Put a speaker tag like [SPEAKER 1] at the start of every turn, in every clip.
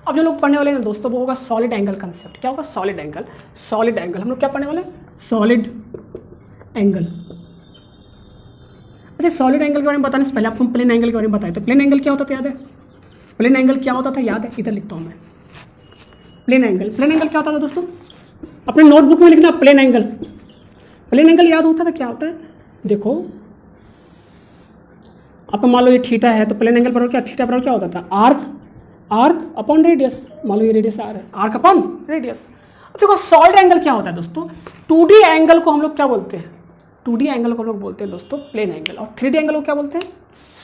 [SPEAKER 1] अब जो लोग पढ़ने वाले हैं दोस्तों वो होगा सॉलिड एंगल कंसेप्ट। क्या होगा? Solid angle. सॉलिड एंगल हम लोग क्या पढ़ने वाले हैं? Solid angle. अच्छा, सॉलिड एंगल के बारे में बताने से पहले आपको हम प्लेन एंगल के बारे में बताए थे। प्लेन एंगल क्या होता था याद है? प्लेन एंगल क्या होता था याद है? इधर लिखता हूँ मैं, प्लेन एंगल। प्लेन एंगल क्या होता था दोस्तों? अपने नोटबुक में लिखना प्लेन एंगल। प्लेन एंगल याद होता था क्या होता है? देखो आपको मान लो ये थीटा है तो प्लेन एंगल पर क्या, थीटा पर क्या होता था? Arc upon radius. मान लो ये रेडियस आर है, आर्क अपॉन रेडियस। अब देखो सॉलिड एंगल क्या होता है दोस्तों? 2D एंगल को हम लोग क्या बोलते हैं? 2D एंगल को हम लोग बोलते हैं दोस्तों प्लेन एंगल, और 3D एंगल को क्या बोलते हैं?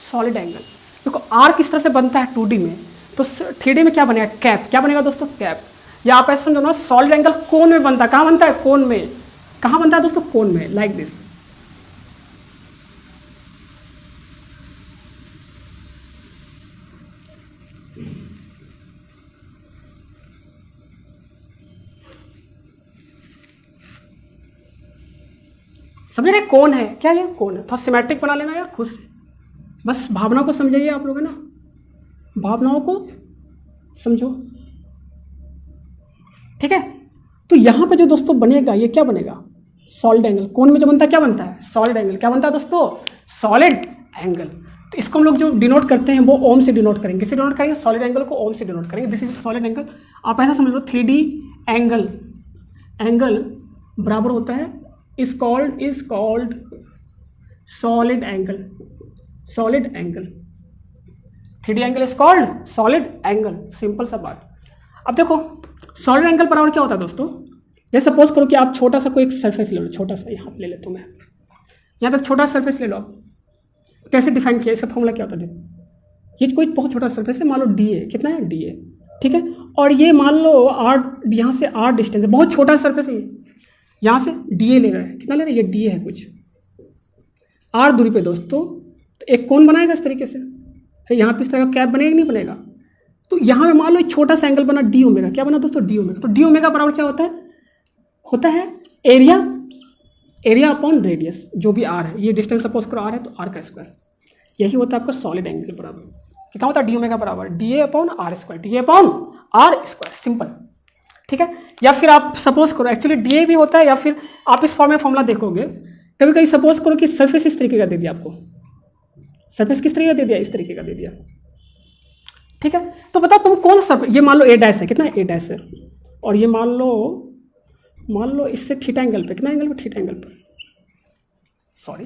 [SPEAKER 1] Solid angle. देखो आर्क किस तरह से बनता है 2D में, तो 3D में क्या बनेगा? कैप। क्या बनेगा दोस्तों? कैप। या आप ऐसे समझो ना, सॉलिड एंगल कोन में बनता है। कहाँ बनता है? कोन में। कहाँ बनता है दोस्तों? कोन में, लाइक दिस। समझ रहे? कौन है क्या? ये कौन है। थोड़ा सिमेट्रिक बना लेना यार खुद से, बस भावनाओं को समझाइए आप लोग, है ना, भावनाओं को समझो, ठीक है। तो यहाँ पे जो दोस्तों बनेगा ये क्या बनेगा? Solid angle. कौन में जो बनता है क्या बनता है? Solid angle. क्या बनता है दोस्तों? Solid angle. तो इसको हम लोग जो डिनोट करते हैं वो ओम से डिनोट करेंगे। किससे डिनोट करेंगे? सॉलिड एंगल को ओम से डिनोट करेंगे। This is solid angle. आप ऐसा समझ लो 3D एंगल बराबर होता है is called solid angle. Solid angle 3D angle is called solid angle. Simple सा बात। अब देखो सॉलिड एंगल बराबर क्या होता है दोस्तों? जैसे सपोज करो कि आप छोटा सा कोई एक सरफेस ले लो, छोटा सा यहाँ पे ले लेता हूँ मैं, यहाँ पे एक छोटा सरफेस ले लो आप। कैसे डिफाइन किया? इसका फॉर्मूला क्या होता है? देखो ये कोई बहुत छोटा सरफेस है, मान लो डी है। कितना है? डी है, ठीक है। और ये मान लो आर, यहाँ से आर डिस्टेंस है, बहुत छोटा सरफेस है, यहाँ से डी ए ले रहा है। कितना ले रहा है? ये डी ए है कुछ आर दूरी पे दोस्तों। तो एक कोण बनाएगा इस तरीके से, यहाँ पे इस तरह का कैप बनेगा कि नहीं बनेगा? तो यहाँ पे मान लो एक छोटा सा एंगल बना डी ओमेगा। क्या बना दोस्तों? D omega. तो डी ओमेगा बराबर क्या होता है? होता है एरिया अपॉन रेडियस, जो भी आर है। ये डिस्टेंस सपोज करो आर है तो आर का स्क्वायर। यही होता है आपका सॉलिड एंगल बराबर। कितना होता है? डी ओमेगा बराबर D A upon R square. D A upon R square, simple, ठीक है। या फिर आप सपोज करो, एक्चुअली डी ए भी होता है, या फिर आप इस फॉर्म में फॉर्मूला देखोगे कभी कभी। सपोज करो कि सरफेस इस तरीके का दे दिया आपको, सरफेस किस तरीके का दे दिया? इस तरीके का दे दिया, ठीक है। तो बताओ तुम कौन सा, ये मान लो ए डैश है। कितना? ए डैश है। और ये मान लो इससे थीटा एंगल पे, कितना एंगल पे? थीटा एंगल पे, सॉरी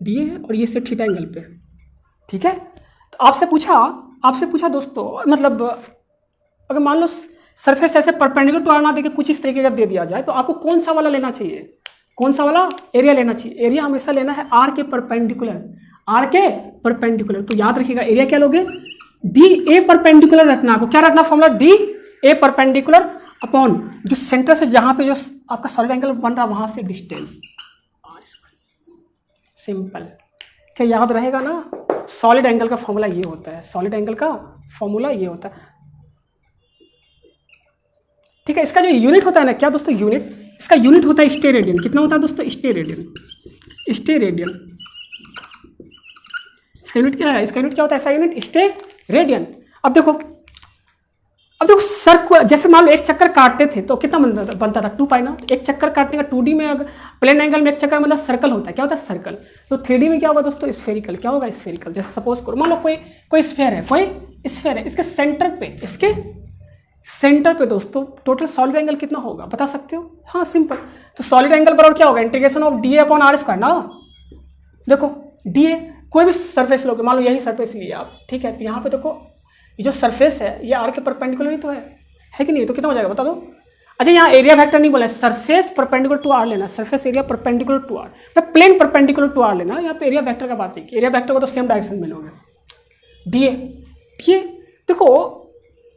[SPEAKER 1] डी ए है, और ये से थीटा एंगल पे, ठीक है। तो आपसे पूछा दोस्तों, मतलब अगर मान लो सरफेस ऐसे परपेंडिकुलर टू आर ना देके कुछ इस तरीके का दे दिया जाए, तो आपको कौन सा वाला लेना चाहिए? कौन सा वाला एरिया लेना चाहिए? एरिया हमेशा लेना है आर के परपेंडिकुलर, आर के परपेंडिकुलर। तो याद रखिएगा एरिया क्या लोगे? डी ए परपेंडिकुलर रखना। आपको क्या रखना formula? D A perpendicular upon जो सेंटर से जहां पे जो आपका सॉलिड एंगल बन रहा है वहां से डिस्टेंस आर स्क्वायर। सिंपल। क्या याद रहेगा ना? सॉलिड एंगल का फॉर्मूला ये होता है, सॉलिड एंगल का फॉर्मूला ये होता है, ठीक है। इसका जो यूनिट होता है ना, क्या दोस्तों? यूनिट, इसका यूनिट होता है स्टे रेडियन। कितना होता है दोस्तों? Stay radian. स्टे रेडियन इसका यूनिट क्या है? इसका यूनिट क्या होता है? ऐसा यूनिट स्टे रेडियन। अब देखो सर्कल, जैसे मान लो एक चक्कर काटते थे तो कितना बनता था? 2 पाई ना। तो एक चक्कर काटने का 2D में अगर प्लेन एंगल में एक चक्कर मतलब सर्कल होता है। क्या होता है? सर्कल। तो 3D में क्या होगा दोस्तों? स्फेरिकल। क्या होगा? स्फेरिकल। जैसे सपोज करो मान लो कोई स्फेयर है, इसके सेंटर पे दोस्तों टोटल सॉलिड एंगल कितना होगा? बता सकते हो? हाँ सिंपल। तो सॉलिड एंगल बराबर क्या होगा? Integration of D A upon R square ना। देखो डी ए, कोई भी सरफेस लोगे, मान लो यही सरफेस लिए आप, ठीक है। तो यहाँ पे देखो ये जो सरफेस है ये आर के परपेंडिकुलर ही तो है कि नहीं? तो कितना हो जाएगा बता दो? अच्छा यहाँ एरिया वेक्टर नहीं बोला है, सरफेस परपेंडिकुलर टू आर लेना, surface area perpendicular to R, तो प्लेन परपेंडिकुलर टू आर लेना। यहाँ पे एरिया वेक्टर का बात नहीं की, एरिया वेक्टर को तो सेम डायरेक्शन में लोगे। डी ए देखो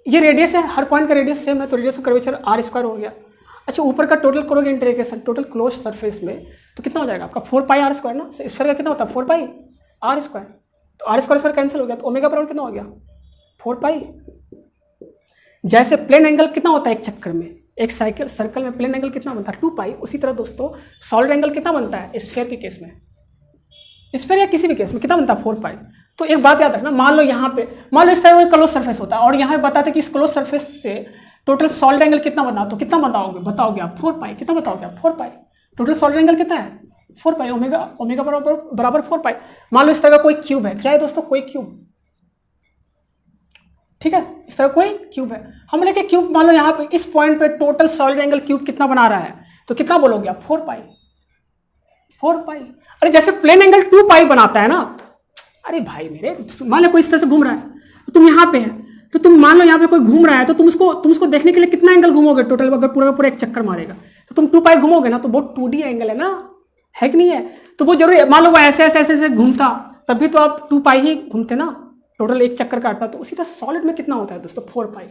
[SPEAKER 1] ये रेडियस है, हर पॉइंट का रेडियस सेम है, तो radius of curvature R square हो गया। अच्छा ऊपर का टोटल करोगे इंटीग्रेशन टोटल क्लोज सरफेस में, तो कितना हो जाएगा आपका? 4 पाई आर स्क्वायर ना। स्फीयर का कितना होता है? 4 पाई आर स्क्वायर। तो आर स्क्वायर कैंसिल हो गया, तो ओमेगा बराबर कितना हो गया? 4 पाई। जैसे प्लेन एंगल कितना होता है एक चक्कर में, एक सर्कल में प्लेन एंगल कितना बनता है? 2 पाई। उसी तरह दोस्तों सॉलिड एंगल कितना बनता है स्फीयर के केस में? स्फीयर या किसी भी केस में कितना बनता है 4 पाई। तो एक बात याद रखना, मान लो यहाँ पे मान लो इस तरह का क्लोज सरफेस होता है और यहाँ पे बताते कि इस क्लोज सरफेस से टोटल सॉलिड एंगल कितना बना, तो कितना बताओगे आप 4 पाई। कितना बताओगे आप 4 पाई। टोटल सॉलिड एंगल कितना है 4 पाई। ओमेगा बराबर 4 पाई। मान लो इस तरह का कोई क्यूब है, क्या है दोस्तों कोई क्यूब, ठीक है, इस तरह कोई क्यूब है, हम लेके क्यूब मान लो यहाँ पे इस पॉइंट पे टोटल सॉलिड एंगल क्यूब कितना बना रहा है, तो कितना बोलोगे आप 4 पाई। 4 पाई। अरे जैसे प्लेन एंगल 2 पाई बनाता है ना, अरे भाई मेरे, मान लो कोई इस तरह से घूम रहा है तो तुम यहाँ पे है, तो तुम मान लो यहाँ पे कोई घूम रहा है तो तुम उसको देखने के लिए कितना एंगल घूमोगे टोटल, अगर पूरा का पूरा एक चक्कर मारेगा तो तुम 2 पाई घूमोगे ना, तो वो 2D एंगल है ना, है कि नहीं है। तो वो जरूरी मान लो वो ऐसे ऐसे ऐसे ऐसे घूमता तभी तो आप 2 पाई ही घूमते ना, टोटल एक चक्कर काटता। तो उसी तरह सॉलिड में कितना होता है दोस्तों 4 पाई।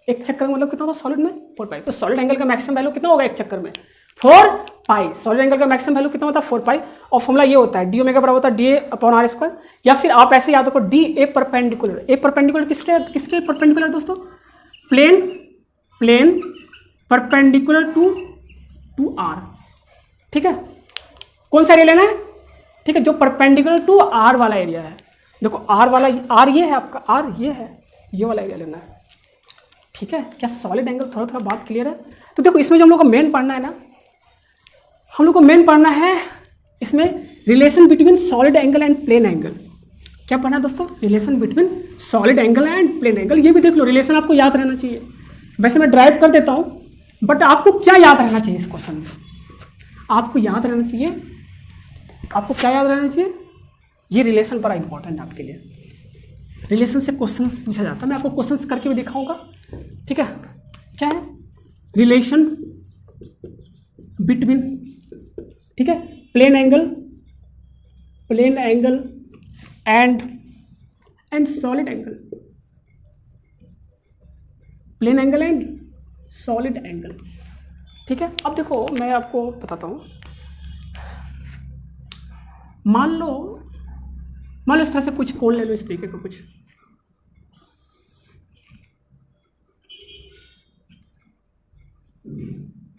[SPEAKER 1] एक चक्कर में मतलब कितना होता है सॉलिड में 4 पाई। तो सॉलिड एंगल का मैक्सिमम वैल्यू कितना होगा एक चक्कर में 4 पाई। सॉलिड एंगल का मैक्सिमम वैल्यू कितना होता है 4 पाई। और फॉर्मूला ये होता है डी ओमेगा बराबर होता है DA/r², या फिर आप ऐसे याद रखो DA परपेंडिकुलर। ए परपेंडिकुलर किसके परपेंडिकुलर दोस्तों, प्लेन परपेंडिकुलर टू R, ठीक है। कौन सा एरिया लेना है, ठीक है, जो परपेंडिकुलर टू R वाला एरिया है। देखो R वाला, R ये है आपका, R ये है, ये वाला एरिया लेना है, ठीक है। क्या सॉलिड एंगल थोड़ा थोड़ा बात क्लियर है। तो देखो इसमें जो हम लोग को मेन पढ़ना है ना, हम लोग को मेन पढ़ना है इसमें relation between solid angle and plane angle. क्या पढ़ना है दोस्तों, relation between solid angle and plane angle. ये भी देख लो, रिलेशन आपको याद रहना चाहिए। वैसे मैं ड्राइव कर देता हूँ, बट आपको क्या याद रहना चाहिए इस क्वेश्चन में, आपको याद रहना चाहिए, आपको क्या याद रहना चाहिए, ये रिलेशन बड़ा इंपॉर्टेंट है आपके लिए। रिलेशन से क्वेश्चन पूछा जाता है, मैं आपको क्वेश्चन करके भी दिखाऊंगा, ठीक है। क्या है रिलेशन बिटवीन, ठीक है, plane angle and solid angle, plane angle and solid angle, ठीक है। अब देखो मैं आपको बताता हूँ, मान लो इस तरह से कुछ कोण ले लो, इस तरीके का कुछ,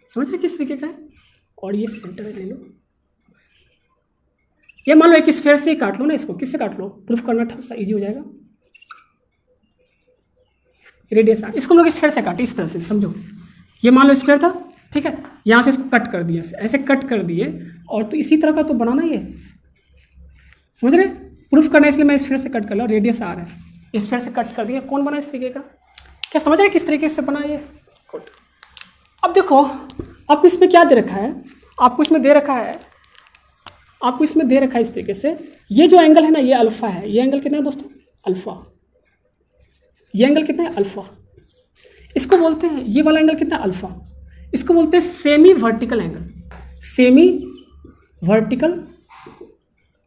[SPEAKER 1] समझ रहे किस तरीके का है, और ये सेंटर ले लो। ये मान लो एक स्फीयर से ही काट लो ना, इसको किससे काट लो, प्रूफ करना इजी हो जाएगा। रेडियस आर, इसको हम लोग स्फीयर से काटे इस तरह से, समझो। ये मान लो स्फीयर था, ठीक है, यहाँ से इसको कट कर दिया, ऐसे कट कर दिए, और तो इसी तरह का तो बनाना ये, समझ रहे, प्रूफ करना, इसलिए मैं स्फीयर से कट कर लो। रेडियस आर है, स्फीयर से कट कर दिया, कौन बना इस तरीके का, क्या समझ रहे किस तरीके से बना ये। गुड। अब देखो आपको इसमें क्या दे रखा है, आपको इसमें दे रखा है इस तरीके से, ये जो एंगल है ना ये अल्फा है। ये एंगल कितना है दोस्तों अल्फा, ये एंगल कितना है अल्फा, इसको बोलते हैं, ये वाला एंगल कितना है अल्फा, इसको बोलते हैं semi vertical angle, semi vertical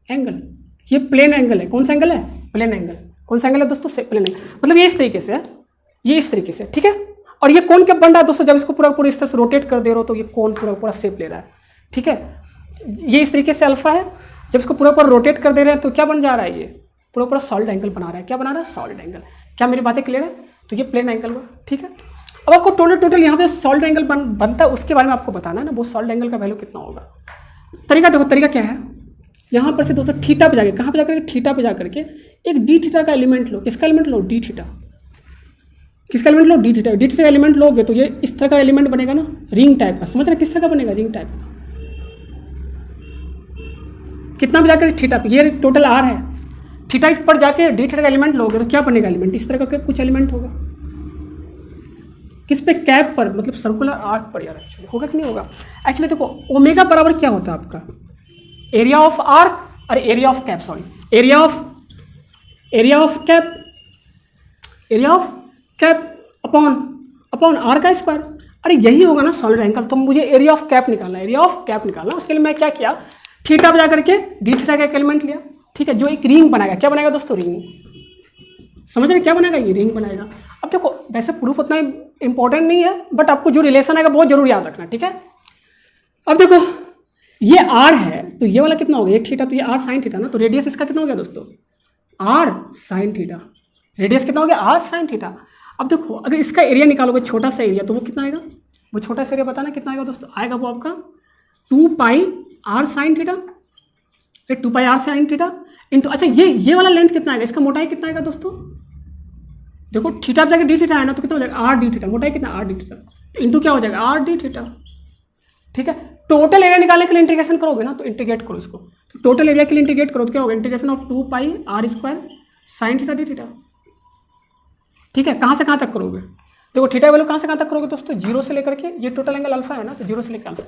[SPEAKER 1] angle. ये प्लेन एंगल है, कौन सा एंगल है प्लेन एंगल, कौन सा एंगल है दोस्तों प्लेन एंगल, मतलब ये इस तरीके से है, ये इस तरीके से, ठीक है। और ये कोण क्या बन रहा है दोस्तों, जब इसको पूरा पूरा इस तरह से रोटेट कर दे रहे हो तो ये कोण पूरा शेप ले रहा है, ठीक है। ये इस तरीके से अल्फा है, जब इसको पूरा रोटेट कर दे रहे हैं तो क्या बन जा रहा है, ये पूरा सॉलिड एंगल बना रहा है। क्या बना रहा है सॉलिड एंगल। क्या मेरी बातें क्लियर है, तो ये प्लेन एंगल हुआ, ठीक है। अब आपको टोटल यहाँ पे सॉलिड एंगल बनता है, उसके बारे में आपको बताना है ना, वो सॉलिड एंगल का वैल्यू कितना होगा। तरीका देखो, तरीका क्या है, यहाँ पर से दोस्तों थीटा पे जाके, कहाँ पे जाकर, थीटा पे जाकर के एक डी थीटा का एलिमेंट लो। किसका एलिमेंट लो, डी थीटा। किसका एलिमेंट लो, डी थीटा। डी थीटा का एलिमेंट लोगे तो ये इस तरह का एलिमेंट बनेगा ना, रिंग टाइप का, समझ रहे किस तरह का बनेगा, रिंग टाइप। कितना पे जाकर थीटा पे, ये टोटल आर है, थीटा पर जाके डी थीटा का एलिमेंट लोगे तो क्या बनेगा एलिमेंट, इस तरह का कुछ एलिमेंट होगा। किस पे, कैप पर, मतलब सर्कुलर आर्क पर यार, एक्चुअली होगा कि नहीं होगा। एक्चुअली देखो ओमेगा बराबर क्या होता है आपका, एरिया ऑफ आर्क, अरे area of cap, sorry, area of cap upon R का स्क्वायर। अरे यही होगा ना सॉलिड एंगल। तो मुझे एरिया ऑफ कैप निकालना, उसके लिए मैं क्या किया, थीटा पे जाकर के डी थीटा का एक एलिमेंट लिया, ठीक है, जो एक रिंग बनाएगा। क्या बनाएगा दोस्तों, रिंग। समझ रहे क्या बनाएगा, ये रिंग बनाएगा। अब देखो वैसे प्रूफ उतना इंपॉर्टेंट नहीं है, बट आपको जो रिलेशन आएगा बहुत जरूर याद रखना, ठीक है। अब देखो ये आर है तो ये वाला कितना हो गया, एक थीटा, तो ये आर साइन थीटा ना, तो रेडियस इसका कितना हो गया दोस्तों, आर साइन थीटा। रेडियस कितना हो गया, आर साइन थीटा। अब देखो अगर इसका एरिया निकालोगे, छोटा सा एरिया, तो वो कितना आएगा, वो छोटा सा एरिया बताना कितना आएगा दोस्तों, आएगा वो आपका 2 पाई आर साइन थीटा, फिर 2πr साइन थीटा इंटू, अच्छा ये वाला लेंथ कितना आएगा, इसका मोटाई कितना आएगा दोस्तों, देखो थीटा जाकर डी थीटा है ना, तो कितना हो जाएगा आर डी थीटा, मोटाई कितना आर डी थीटा, तो इंटू क्या हो जाएगा आर डी थीटा। ठीक है, टोटल एरिया निकालने के लिए इंटीग्रेशन करोगे ना, तो इंटीग्रेट करो इसको, तो टोटल एरिया के लिए इंटीग्रेट करो तो क्या होगा, integration of 2πr² sine theta D theta. ठीक है, कहाँ से कहाँ तक करोगे, देखो थीटा वैल्यू कहाँ से कहाँ तक करोगे दोस्तों, जीरो से लेकर के, ये टोटल एंगल अल्फा है ना, तो जीरो से लेकर अल्फा,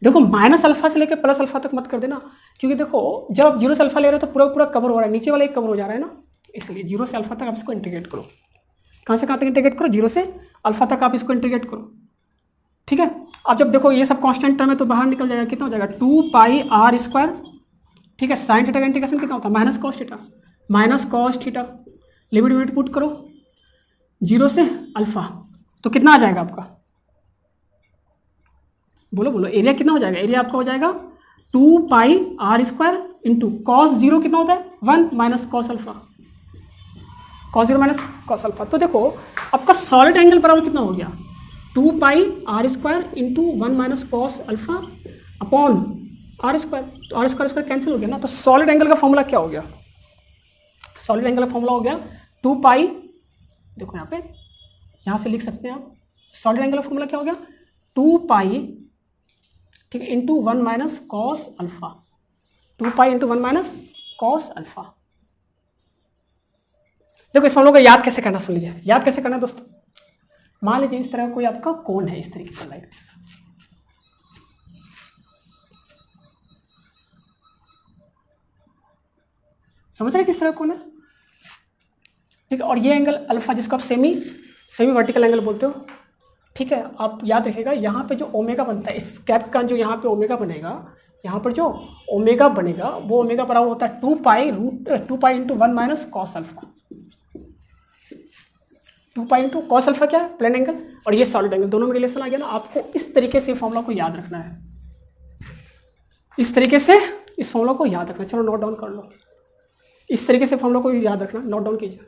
[SPEAKER 1] देखो माइनस अल्फा से लेकर प्लस अल्फा तक मत कर देना, क्योंकि देखो जब आप जीरो से अल्फा ले रहे हो तो पूरा पूरा कवर हो रहा है, नीचे वाला एक कवर हो जा रहा है ना, इसलिए जीरो से अल्फा तक आप इसको इंटीग्रेट करो। कहाँ से कहाँ तक इंटीग्रेट करो, जीरो से अल्फा तक आप इसको इंटीग्रेट करो। ठीक है, अब जब देखो ये सब कांस्टेंट टर्म है तो बाहर निकल जाएगा, कितना हो जाएगा 2πr²। ठीक है, साइन थीटा का इंटीग्रेशन कितना होता है minus cos theta, limit put करो जीरो से अल्फा, तो कितना आ जाएगा आपका, बोलो एरिया कितना हो जाएगा, एरिया आपका हो जाएगा 2πr² इंटू कॉस जीरो कितना होता है 1 minus cos alpha, cos zero minus cos alpha. तो देखो आपका सॉलिड एंगल बराबर कितना हो गया 2πr² into 1 minus cos alpha upon r², तो r² कैंसिल हो गया ना, तो सॉलिड एंगल का फॉर्मूला क्या हो गया, सॉलिड एंगल का फॉर्मूला हो गया 2π, देखो यहाँ से लिख सकते हैं आप, सॉलिड एंगल का फॉर्मूला क्या हो गया 2π, ठीक है, into 1 minus cos alpha, 2π into 1 minus cos alpha. देखो इस फॉर्मूला को याद कैसे करना, सुन लीजिए याद कैसे करना है दोस्तों, मान लीजिए इस तरह कोई आपका कोण है, इस तरीके का लाइक दिस, समझ रहे किस तरह कोण है, ठीक है, और ये एंगल अल्फा जिसको आप सेमी वर्टिकल एंगल बोलते हो। ठीक है, आप याद रखिएगा यहाँ पे जो ओमेगा बनता है, इस कैप का जो यहाँ पे ओमेगा बनेगा, यहाँ पर जो ओमेगा बनेगा वो ओमेगा बराबर होता है 2π into 1 minus cos alpha, 2π into cos alpha क्या है प्लेन एंगल, और ये सॉलिड एंगल, दोनों में रिलेशन आ गया ना। आपको इस तरीके से फॉर्मूला को याद रखना है, इस तरीके से इस फॉर्मूला को याद रखना, चलो नोट डाउन कर लो, इस तरीके से फॉर्मूला को याद रखना, नोट डाउन कीजिए।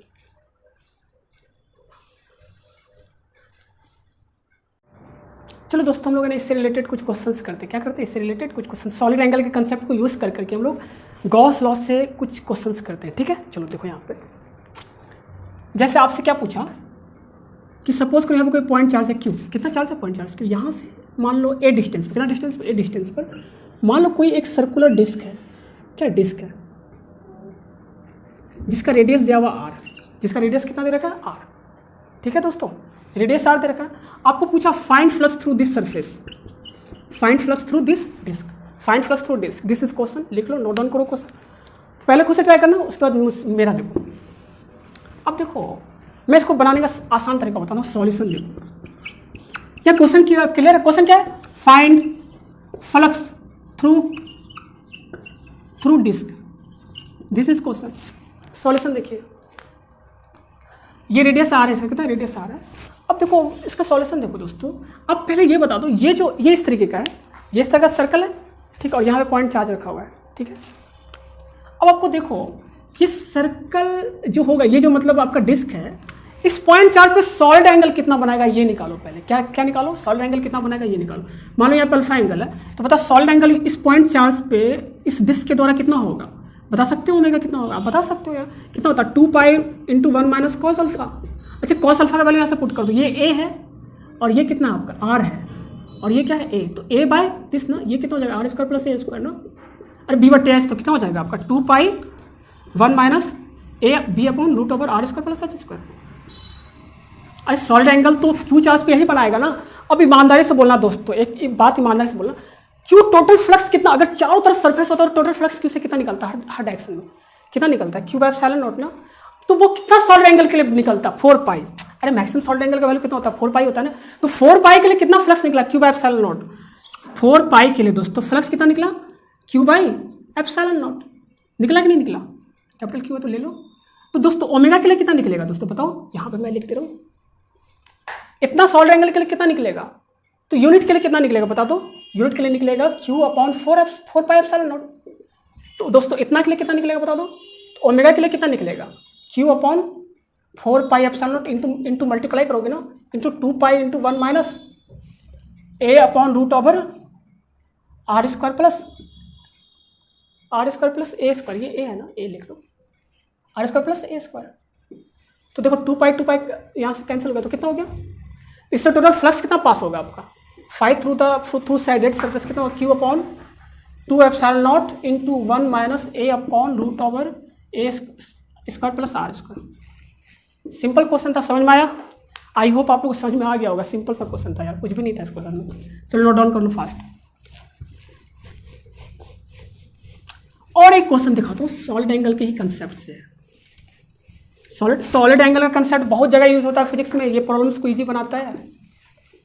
[SPEAKER 1] चलो दोस्तों हम लोगों ने इससे रिलेटेड कुछ क्वेश्चंस करते हैं, क्या करते हैं इससे रिलेटेड कुछ क्वेश्चन, सॉलिड एंगल के कंसेप्ट को यूज करके हम लोग गॉस लॉ से कुछ क्वेश्चंस करते हैं। ठीक है, चलो देखो यहाँ पे जैसे आपसे क्या पूछा कि सपोज करो यहाँ पे कोई पॉइंट चार्ज है क्यू, कितना चार्ज है पॉइंट चार्ज क्यू, यहाँ से मान लो ए डिस्टेंस पर, कितना डिस्टेंस पर, ए डिस्टेंस पर मान लो कोई एक सर्कुलर डिस्क है, क्या डिस्क है जिसका रेडियस दिया हुआ आर, जिसका रेडियस कितना दे रखा है आर। ठीक है दोस्तों, रेडियस आर दे रखा है, आपको पूछा find flux through this surface, find flux through this disc, find flux through disc, this is question, लिख लो, नोट डाउन करो क्वेश्चन, पहले खुद से ट्राई करना, उसके बाद मेरा देखो। अब देखो मैं इसको बनाने का आसान तरीका बताता हूँ, सॉल्यूशन देखो, या क्वेश्चन क्लियर है, क्वेश्चन क्या है find flux through disc, this is question. Solution देखिए, ये रेडियस आर है, इसका कितना रेडियस आर है। अब देखो इसका सॉल्यूशन देखो दोस्तों, अब पहले ये बता दो, ये इस तरीके का है, ये इस तरह का सर्कल है, ठीक है, और यहाँ पे पॉइंट चार्ज रखा हुआ है। ठीक है, अब आपको देखो ये सर्कल जो होगा, ये जो मतलब आपका डिस्क है, इस पॉइंट चार्ज पे सॉलिड एंगल कितना बनाएगा ये निकालो पहले, क्या निकालो, सॉलिड एंगल कितना बनाएगा ये निकालो। मान लो यहाँ पे अल्फा एंगल है, तो बता सॉलिड एंगल इस पॉइंट चार्ज पे इस डिस्क के द्वारा कितना होगा, बता सकते हो ओमेगा कितना होगा, आप बता सकते हो यार कितना होता है 2π इंटू 1 माइनस कॉस अल्फा। अच्छा कॉस अल्फा का वैल्यू यहाँ से पुट कर दो, ये ए है और ये कितना आपका आर है, और ये क्या है ए, तो ए बाय दिस ना, ये कितना हो जाएगा r² प्लस ए स्क्वायर ना, अरे बी बटे एच, तो कितना हो जाएगा आपका 2π 1 minus A B upon root over r² plus H square. अरे सॉलिड एंगल तो क्यू चार्ज पे यही बनाएगा ना। अब ईमानदारी से बोलना दोस्तों, एक बात ईमानदारी से बोलना, क्यू टोटल फ्लक्स कितना, अगर चारों तरफ सरफेस होता है तो टोटल फ्लक्स क्यू से कितना निकलता है हर डायरेक्शन में, कितना निकलता है, क्यू बाय एप्सिलॉन नॉट ना, तो वो कितना सॉलिड एंगल के लिए निकलता है 4π। अरे मैक्सिमम सॉलिड एंगल का वैल्यू कितना होता है 4π होता है ना, तो 4π के लिए कितना फ्लक्स निकला क्यू बाय एप्सिलॉन नॉट, 4π के लिए दोस्तों फ्लक्स कितना निकला क्यू बाय एप्सिलॉन नॉट, निकला कि नहीं निकला, कैपिटल क्यू है तो ले लो। तो दोस्तों ओमेगा के लिए कितना निकलेगा दोस्तों बताओ, यहाँ पे मैं लिखते रहूँ, इतना सॉलिड एंगल के लिए कितना निकलेगा, तो यूनिट के लिए कितना निकलेगा बता दो, यूनिट के लिए निकलेगा क्यू अपॉन 4π एप्सिलॉन नॉट। तो दोस्तों इतना के लिए कितना निकलेगा बता दो, तो ओमेगा के लिए कितना निकलेगा Q upon 4π epsilon not into multiply करोगे ना, into 2π into 1 minus A upon root over r² plus R square plus A square, ये ए है ना, ए लिख लो, R square plus A square. तो देखो 2 पाई यहाँ से कैंसिल हो गया, तो कितना हो गया, इससे टोटल फ्लक्स कितना पास होगा आपका, 5 थ्रू साइडेड सरफेस कितना होगा, Q upon 2 epsilon not into 1 minus A upon root over A square plus R square. Simple question था, समझ में आया? आई होप आप लोग समझ में आ गया होगा, सिंपल सा क्वेश्चन था यार, कुछ भी नहीं था इस क्वेश्चन में। चलो नोट डाउन कर लो फास्ट। और एक क्वेश्चन दिखाता हूँ सॉलिड एंगल के ही कंसेप्ट से। सॉलिड एंगल का कंसेप्ट बहुत जगह यूज होता है फिजिक्स में, ये प्रॉब्लम्स को ईजी बनाता है।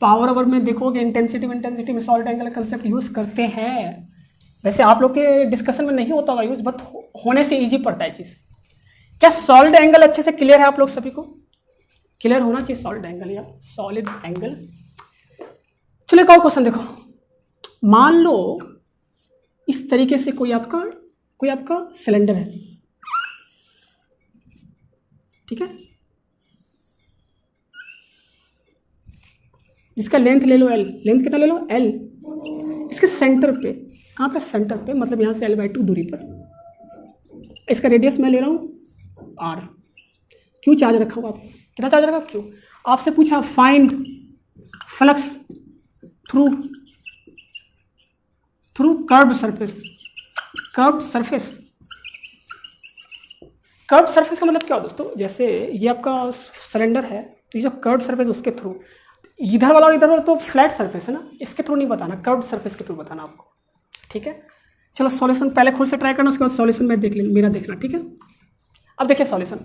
[SPEAKER 1] पावर ओवर में देखोगे इंटेंसिटी में सॉलिड एंगल का कंसेप्ट यूज करते हैं। वैसे आप लोग के डिस्कशन में नहीं होता होगा यूज, बट होने से ईजी पड़ता है चीज़। क्या सॉलिड एंगल अच्छे से क्लियर है आप लोग सभी को? क्लियर होना चाहिए सॉलिड एंगल या सॉलिड एंगल। चलो एक और क्वेश्चन देखो, मान लो इस तरीके से कोई आपका सिलेंडर है, ठीक है, जिसका लेंथ ले लो L, लेंथ कितना ले लो L, इसके सेंटर पे, कहाँ पे, सेंटर पे, मतलब यहाँ से L/2 दूरी पर, इसका रेडियस मैं ले रहा हूँ R। क्यों चार्ज रखा हुआ आपको, कितना चार्ज रखा, क्यों? आपसे पूछा find flux through curved surface. Curved surface का मतलब क्या हो दोस्तों, जैसे ये आपका सिलेंडर है, तो ये जो कर्व्ड सरफेस उसके थ्रू, इधर वाला और इधर वाला तो फ्लैट सरफेस है ना, इसके थ्रू नहीं बताना, कर्व्ड सरफेस के थ्रू बताना आपको, ठीक है। चलो सॉल्यूशन पहले खुद से ट्राई करना, उसके बाद सॉल्यूशन में मेरा देखना, ठीक है। अब देखिए सॉल्यूशन,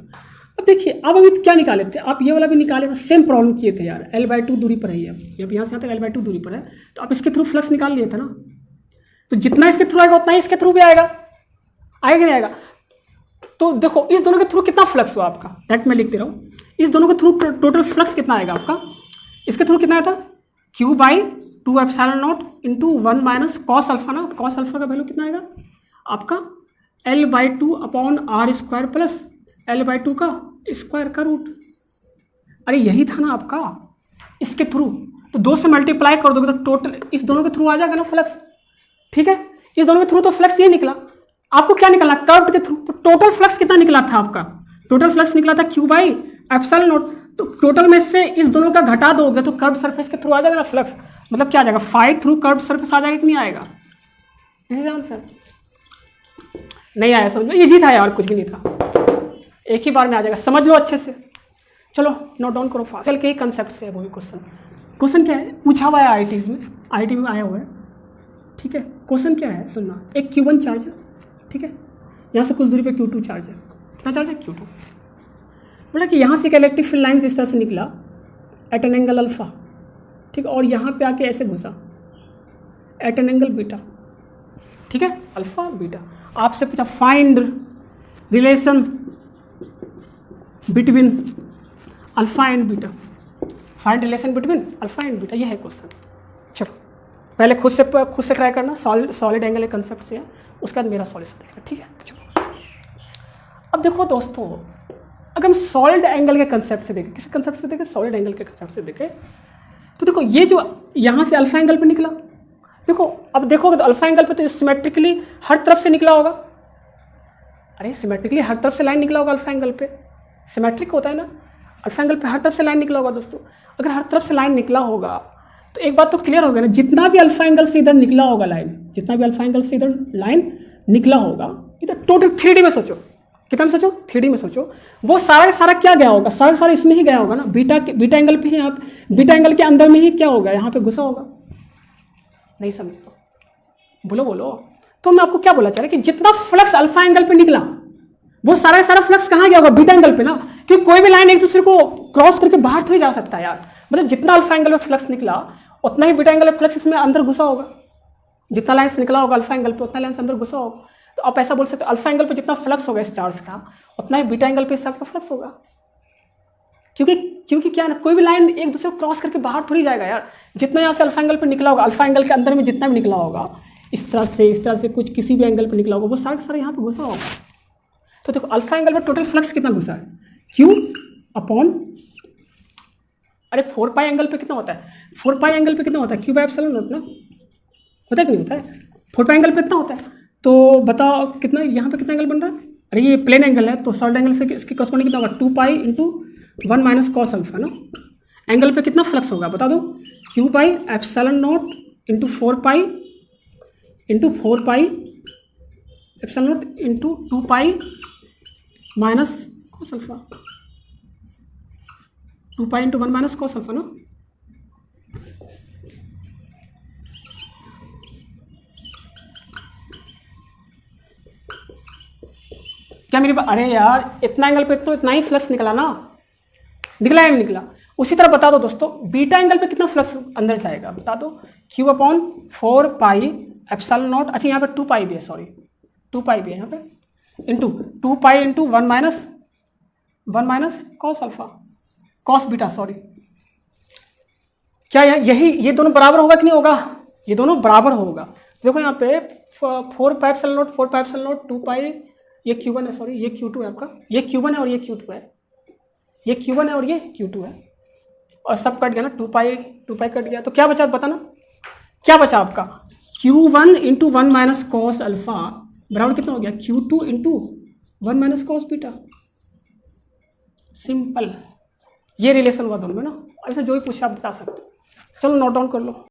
[SPEAKER 1] अब देखिए आप अभी क्या निकाले थे, आप ये वाला भी निकाले, सेम प्रॉब्लम किए थे यार, L/2 दूरी पर है ये, अब यहाँ से यहाँ तक L/2 दूरी पर है, तो आप इसके थ्रू फ्लक्स निकाल लिए थे ना, तो जितना इसके थ्रू आएगा उतना ही इसके थ्रू भी आएगा कि नहीं आएगा? तो देखो इस दोनों के थ्रू कितना फ्लक्स हुआ आपका, डायरेक्ट मैं लिख दे रहा हूँ, इस दोनों के थ्रू टोटल फ्लक्स कितना आएगा आपका, इसके थ्रू कितना आया था, Q/2 epsilon not into 1 minus cos alpha ना, कॉस अल्फा का वैल्यू कितना आएगा आपका L/2 upon R square plus L/2 का स्क्वायर का रूट। अरे यही था ना आपका, इसके थ्रू, तो 2 से मल्टीप्लाई कर दोगे तो टोटल इस दोनों के थ्रू आ जाएगा ना फ्लक्स, ठीक है। इस दोनों के थ्रू तो फ्लक्स ये निकला, आपको क्या निकला, कर्व के थ्रू, तो टोटल फ्लक्स कितना निकला था आपका, टोटल फ्लक्स निकला था Q/एप्सिलॉन नॉट, तो टोटल में से इस दोनों का घटा दोगे तो कर्व सरफेस के थ्रू आ जाएगा ना फ्लक्स, मतलब क्या आ जाएगा, 5 थ्रू कर्व सरफेस आ जाएगा कि नहीं आएगा? This is answer. नहीं आया समझ में, इजी था यार, कुछ भी नहीं था, एक ही बार में आ जाएगा, समझ लो अच्छे से। चलो नोट डाउन करो फास्ट, कल के ही कंसेप्ट से है वो भी क्वेश्चन क्या है, पूछा हुआ है IIT में आया हुआ है, ठीक है। क्वेश्चन क्या है सुनना, एक Q1 चार्ज है, ठीक है, यहाँ से कुछ दूरी पे Q2 चार्ज है, कितना चार्ज है, Q2। बोला कि यहाँ से एक इलेक्ट्रिक फील्ड लाइन इस तरह से निकला एट एन एंगल अल्फा, ठीक है, और यहाँ पे आके ऐसे घुसा एट एन एंगल बीटा, ठीक है, अल्फा बीटा। आपसे पूछा find relation between alpha and beta, find relation between alpha and beta, ये है क्वेश्चन। चलो पहले खुद से ट्राई करना, सॉलिड एंगल के कंसेप्ट से है, उसके बाद मेरा सॉल्यूशन देखना, ठीक है। चलो अब देखो दोस्तों, अगर हम सॉलिड एंगल के कंसेप्ट से देखें, किस कंसेप्ट से देखें, सॉलिड एंगल के कंसेप्ट से देखें, तो देखो ये जो यहाँ से अल्फा एंगल पे निकला, देखो अब देखोगे तो अल्फा एंगल पे तो सिमेट्रिकली हर तरफ से निकला होगा, अरे सिमेट्रिकली हर तरफ से लाइन निकला होगा अल्फा एंगल पे, सिमेट्रिक होता है ना, अल्फा एंगल पे हर तरफ से लाइन निकला होगा दोस्तों। अगर हर तरफ से लाइन निकला होगा तो एक बात तो क्लियर होगा ना, जितना भी अल्फा एंगल से इधर निकला होगा लाइन, जितना भी अल्फा एंगल से इधर लाइन निकला होगा, इधर टोटल 3D में सोचो, कितना में सोचो, 3D में सोचो, वो सारा का सारा क्या गया होगा, सारा सारा इसमें ही गया होगा ना, बीटा एंगल पे ही, आप बीटा एंगल के अंदर में ही क्या होगा, यहाँ पे घुसा होगा। नहीं समझे, बोलो। तो मैं आपको क्या बोला चाह रहा कि जितना फ्लक्स अल्फा एंगल पे निकला, वो सारा सारा फ्लक्स कहाँ गया होगा, बीटा एंगल पे ना, क्योंकि कोई भी लाइन एक दूसरे को क्रॉस करके बाहर थोड़ी जा सकता है यार, मतलब जितना अल्फा एंगल में फ्लक्स निकला उतना ही बीटा एंगल में फ्लक्स इसमें अंदर घुसा होगा, जितना लाइन से निकला होगा अल्फा एंगल पे उतना लाइन से अंदर घुसा होगा। तो आप ऐसा बोल सकते हो अल्फा एंगल पे जितना फ्लक्स होगा इस चार्ज का, उतना ही बीटा एंगल पे इस चार्ज का फ्लक्स होगा, क्योंकि क्या है ना, कोई भी लाइन एक दूसरे को क्रॉस करके बाहर थोड़ी जाएगा यार, जितना यहाँ से अल्फा एंगल पे निकला होगा, अल्फा एंगल के अंदर में जितना भी निकला होगा, इस तरह से कुछ किसी भी एंगल पे निकला होगा, वो सारा का सारा यहाँ पे घुसा होगा। तो देखो अल्फा एंगल में टोटल फ्लक्स कितना घुसा है, Q अपॉन, अरे 4π एंगल पे कितना होता है, 4π एंगल पे कितना होता है, Q/ε0 ना, होता है कि नहीं होता है, 4π एंगल पे कितना होता है, तो बताओ कितना यहाँ पे कितना एंगल बन रहा है? अरे ये प्लेन एंगल है तो सॉलिड एंगल से इसकी कॉस्पोंडिंग कितना होगा? 2 pi into 1 minus cos alpha ना। एंगल पे कितना फ्लक्स होगा बता दो? Q by epsilon not into 4 pi epsilon not into 2 pi minus cos alpha, 2 pi into 1 minus cos alpha ना। क्या मेरी बात? अरे यार इतना एंगल पे तो इतना ही फ्लक्स निकला ना, निकला या नहीं निकला? उसी तरह बता दो दोस्तों बीटा एंगल पे कितना फ्लक्स अंदर जाएगा बता दो? Q upon 4 pi epsilon not, अच्छा यहाँ पे 2 पाई भी है, सॉरी 2 पाई भी है यहाँ पे, into 2 pi into 1 minus cos alpha, cos beta, sorry. क्या यही ये दोनों बराबर होगा कि नहीं होगा? ये दोनों बराबर होगा। देखो यहाँ पे 4 पाई एप्सिलॉन नॉट 2 पाई, ये Q1 है, सॉरी ये Q2 है आपका, ये Q1 है और ये Q2 है, ये Q1 है और ये Q2 है, और सब कट गया ना, 2 पाई कट गया, तो क्या बचा बताना? क्या बचा आपका? Q1 into 1 minus cos alpha बराबर कितना हो गया? Q2 into 1 minus cos beta. Simple, ये रिलेशन हुआ दोनों में ना। ऐसे जो भी पूछे आप बता सकते हो। चलो नोट डाउन कर लो।